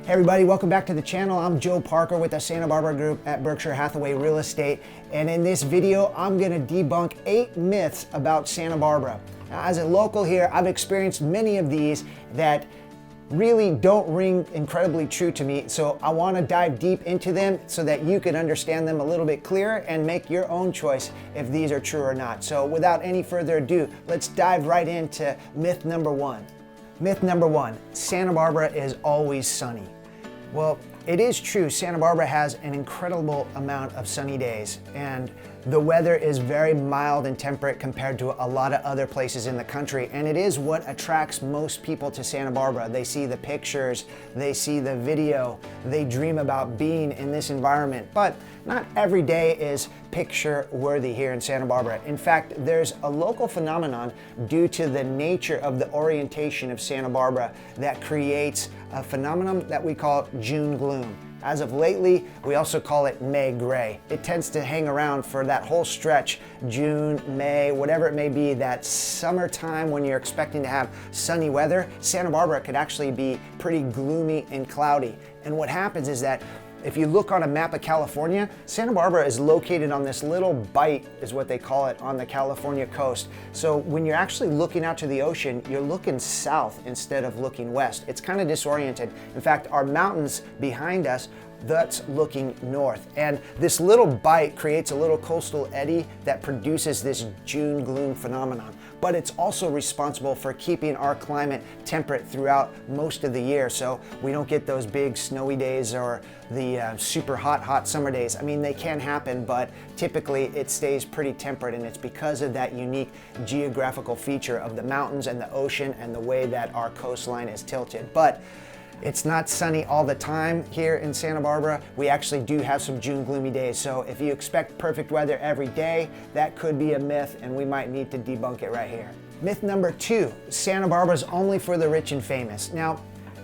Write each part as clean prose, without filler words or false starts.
Hey everybody, welcome back to the channel. I'm Joe Parker with the Santa Barbara Group at Berkshire Hathaway Real Estate. And in this video, I'm gonna debunk 8 myths about Santa Barbara. Now, as a local here, I've experienced many of these that really don't ring incredibly true to me. So I wanna dive deep into them so that you can understand them a little bit clearer and make your own choice if these are true or not. So without any further ado, let's dive right into myth number 1. Myth number 1, Santa Barbara is always sunny. Well, it is true, Santa Barbara has an incredible amount of sunny days, and the weather is very mild and temperate compared to a lot of other places in the country, and it is what attracts most people to Santa Barbara. They see the pictures, they see the video, they dream about being in this environment, but not every day is picture worthy here in Santa Barbara. In fact, there's a local phenomenon due to the nature of the orientation of Santa Barbara that creates a phenomenon that we call June gloom. As of lately, we also call it May gray. It tends to hang around for that whole stretch, June, May, whatever it may be, that summertime when you're expecting to have sunny weather. Santa Barbara could actually be pretty gloomy and cloudy. And what happens is that if you look on a map of California, Santa Barbara is located on this little bight, is what they call it, on the California coast. So when you're actually looking out to the ocean, you're looking south instead of looking west. It's kind of disoriented. In fact, our mountains behind us, that's looking north. And this little bight creates a little coastal eddy that produces this June gloom phenomenon. But it's also responsible for keeping our climate temperate throughout most of the year, so we don't get those big snowy days or the super hot summer days. I mean, they can happen, but typically it stays pretty temperate, and it's because of that unique geographical feature of the mountains and the ocean and the way that our coastline is tilted. But it's not sunny all the time here in Santa Barbara. We actually do have some June gloomy days. So if you expect perfect weather every day, that could be a myth, and we might need to debunk it right here. Myth number 2, Santa Barbara is only for the rich and famous. Now,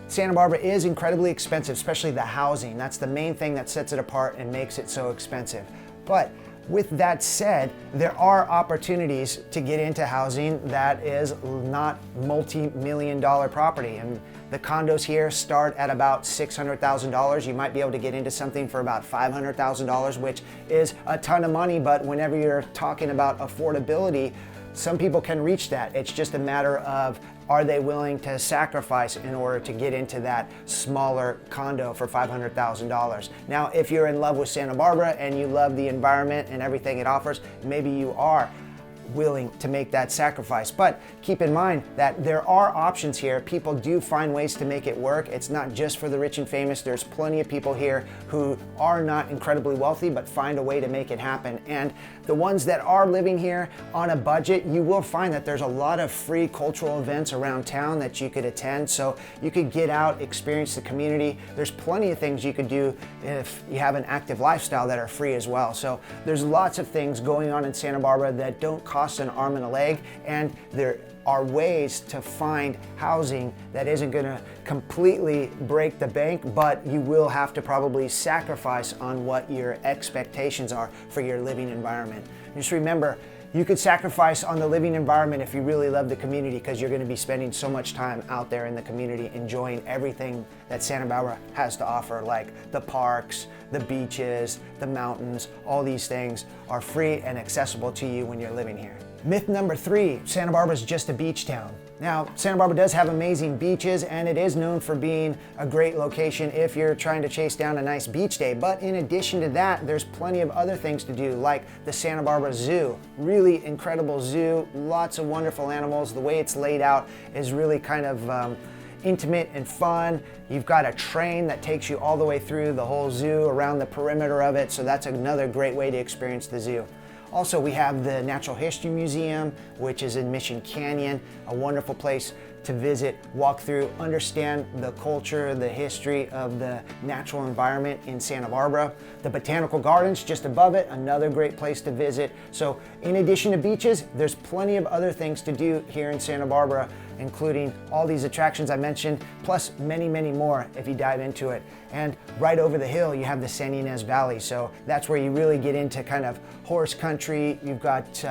Santa Barbara is incredibly expensive, especially the housing. That's the main thing that sets it apart and makes it so expensive. But with that said, there are opportunities to get into housing that is not multi-million-dollar property. And the condos here start at about $600,000. You might be able to get into something for about $500,000, which is a ton of money, but whenever you're talking about affordability, some people can reach that. It's just a matter of, are they willing to sacrifice in order to get into that smaller condo for $500,000? Now, if you're in love with Santa Barbara and you love the environment and everything it offers, maybe you are willing to make that sacrifice. But keep in mind that there are options here. People do find ways to make it work. It's not just for the rich and famous. There's plenty of people here who are not incredibly wealthy but find a way to make it happen. And the ones that are living here on a budget, you will find that there's a lot of free cultural events around town that you could attend. So you could get out, experience the community. There's plenty of things you could do if you have an active lifestyle that are free as well. So there's lots of things going on in Santa Barbara that don't cost an arm and a leg, and there are ways to find housing that isn't going to completely break the bank, but you will have to probably sacrifice on what your expectations are for your living environment. Just remember, you could sacrifice on the living environment if you really love the community, because you're going to be spending so much time out there in the community enjoying everything that Santa Barbara has to offer, like the parks, the beaches, the mountains. All these things are free and accessible to you when you're living here. Myth number 3, Santa Barbara is just a beach town. Now, Santa Barbara does have amazing beaches, and it is known for being a great location if you're trying to chase down a nice beach day. But in addition to that, there's plenty of other things to do, like the Santa Barbara Zoo. Really incredible zoo, lots of wonderful animals. The way it's laid out is really kind of intimate and fun. You've got a train that takes you all the way through the whole zoo, around the perimeter of it, so that's another great way to experience the zoo. Also, we have the Natural History Museum, which is in Mission Canyon, a wonderful place to visit, walk through, understand the culture, the history of the natural environment in Santa Barbara. The Botanical Gardens just above it, another great place to visit. So in addition to beaches, there's plenty of other things to do here in Santa Barbara including all these attractions I mentioned, plus many, many more if you dive into it. And right over the hill, you have the San Ynez Valley. So that's where you really get into kind of horse country. You've got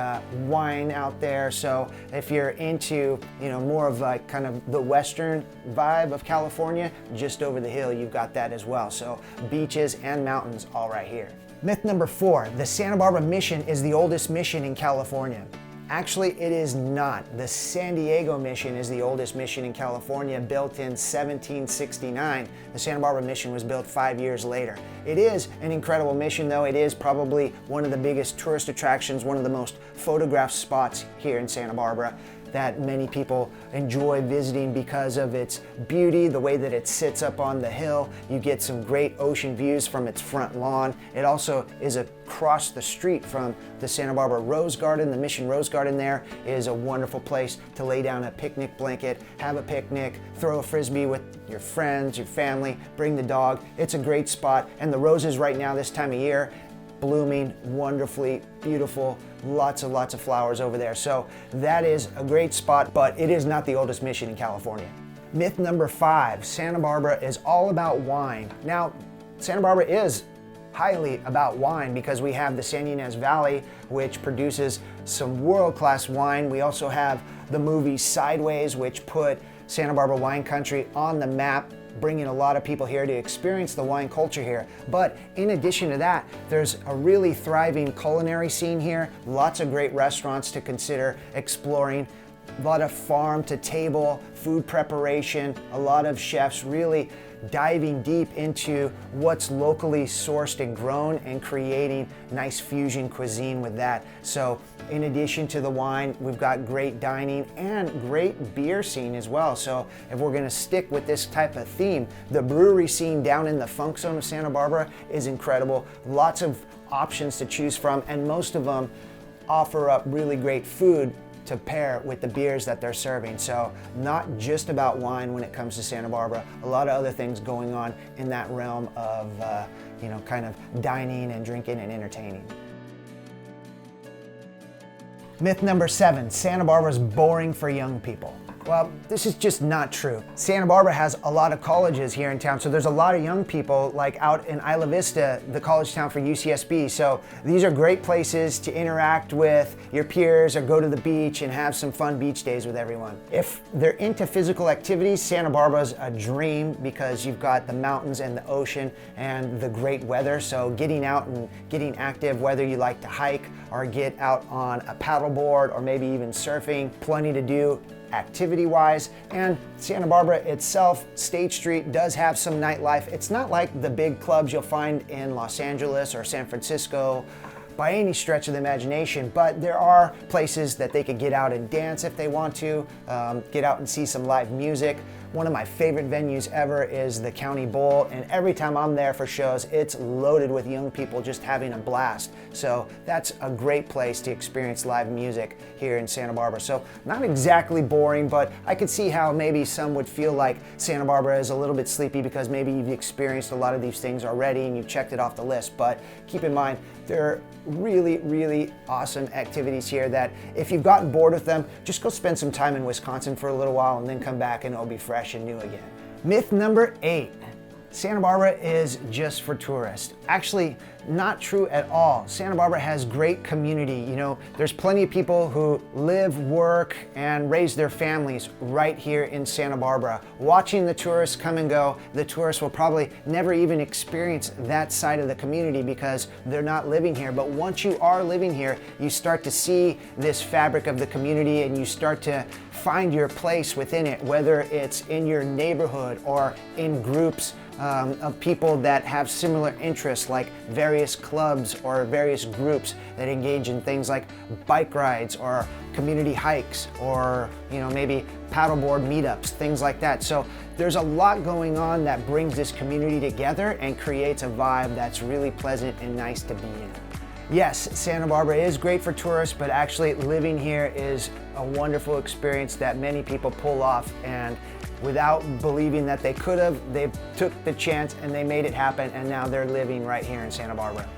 wine out there. So if you're into, more of like kind of the Western vibe of California, just over the hill, you've got that as well. So beaches and mountains all right here. Myth number 4, the Santa Barbara Mission is the oldest mission in California. Actually, it is not. The San Diego Mission is the oldest mission in California, built in 1769. The Santa Barbara Mission was built 5 years later. It is an incredible mission, though. It is probably one of the biggest tourist attractions, one of the most photographed spots here in Santa Barbara that many people enjoy visiting because of its beauty, the way that it sits up on the hill. You get some great ocean views from its front lawn. It also is across the street from the Santa Barbara Rose Garden. The Mission Rose Garden there is a wonderful place to lay down a picnic blanket, have a picnic, throw a frisbee with your friends, your family, bring the dog. It's a great spot, and the roses right now this time of year, blooming wonderfully, beautiful, lots of flowers over there. So that is a great spot, but it is not the oldest mission in California. Myth number 5, Santa Barbara is all about wine. Now, Santa Barbara is highly about wine because we have the San Ynez Valley, which produces some world-class wine. We also have the movie Sideways, which put Santa Barbara wine country on the map, bringing a lot of people here to experience the wine culture here. But in addition to that, there's a really thriving culinary scene here, lots of great restaurants to consider exploring, a lot of farm to table food preparation, a lot of chefs really diving deep into what's locally sourced and grown and creating nice fusion cuisine with that. So in addition to the wine, we've got great dining and great beer scene as well. So if we're gonna stick with this type of theme, the brewery scene down in the funk zone of Santa Barbara is incredible. Lots of options to choose from, and most of them offer up really great food to pair with the beers that they're serving. So not just about wine when it comes to Santa Barbara, a lot of other things going on in that realm of kind of dining and drinking and entertaining. Myth number 7, Santa Barbara's boring for young people. Well, this is just not true. Santa Barbara has a lot of colleges here in town, so there's a lot of young people like out in Isla Vista, the college town for UCSB. So these are great places to interact with your peers or go to the beach and have some fun beach days with everyone. If they're into physical activities, Santa Barbara's a dream because you've got the mountains and the ocean and the great weather. So getting out and getting active, whether you like to hike or get out on a paddleboard or maybe even surfing, plenty to do activity-wise. And Santa Barbara itself, State Street, does have some nightlife. It's not like the big clubs you'll find in Los Angeles or San Francisco by any stretch of the imagination, but there are places that they could get out and dance if they want to, get out and see some live music. One of my favorite venues ever is the County Bowl, and every time I'm there for shows, it's loaded with young people just having a blast. So that's a great place to experience live music here in Santa Barbara. So not exactly boring, but I could see how maybe some would feel like Santa Barbara is a little bit sleepy because maybe you've experienced a lot of these things already and you've checked it off the list. But keep in mind, there are really awesome activities here that if you've gotten bored with them, just go spend some time in Wisconsin for a little while and then come back and it'll be fresh and new again. Myth number 8, Santa Barbara is just for tourists. Actually, not true at all. Santa Barbara has great community. There's plenty of people who live, work, and raise their families right here in Santa Barbara. Watching the tourists come and go, the tourists will probably never even experience that side of the community because they're not living here. But once you are living here, you start to see this fabric of the community and you start to find your place within it, whether it's in your neighborhood or in groups of people that have similar interests, like various clubs or various groups that engage in things like bike rides or community hikes or maybe paddleboard meetups, things like that. So there's a lot going on that brings this community together and creates a vibe that's really pleasant and nice to be in. Yes, Santa Barbara is great for tourists, but actually living here is a wonderful experience that many people pull off, and without believing that they could have, they took the chance and they made it happen, and now they're living right here in Santa Barbara.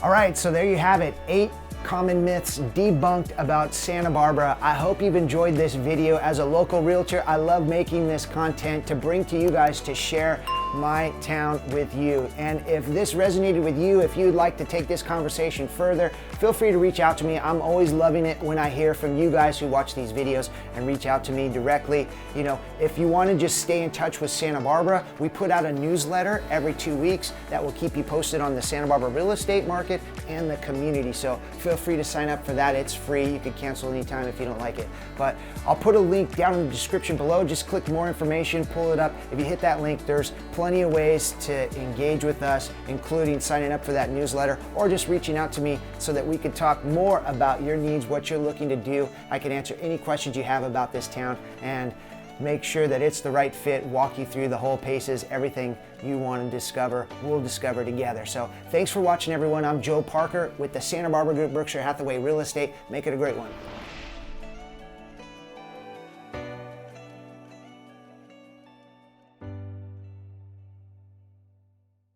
All right, so there you have it, 8 common myths debunked about Santa Barbara. I hope you've enjoyed this video. As a local realtor, I love making this content to bring to you guys to share my town with you. And if this resonated with you, if you'd like to take this conversation further, feel free to reach out to me. I'm always loving it when I hear from you guys who watch these videos and reach out to me directly. You know, if you want to just stay in touch with Santa Barbara, we put out a newsletter every 2 weeks that will keep you posted on the Santa Barbara real estate market and the community. So feel free to sign up for that. It's free. You can cancel anytime if you don't like it. But I'll put a link down in the description below. Just click more information, pull it up. If you hit that link, there's plenty of ways to engage with us, including signing up for that newsletter or just reaching out to me so that we can talk more about your needs, what you're looking to do. I can answer any questions you have about this town and make sure that it's the right fit, walk you through the whole paces, everything you want to discover, we'll discover together. So thanks for watching, everyone. I'm Joe Parker with the Santa Barbara Group, Berkshire Hathaway Real Estate. Make it a great one.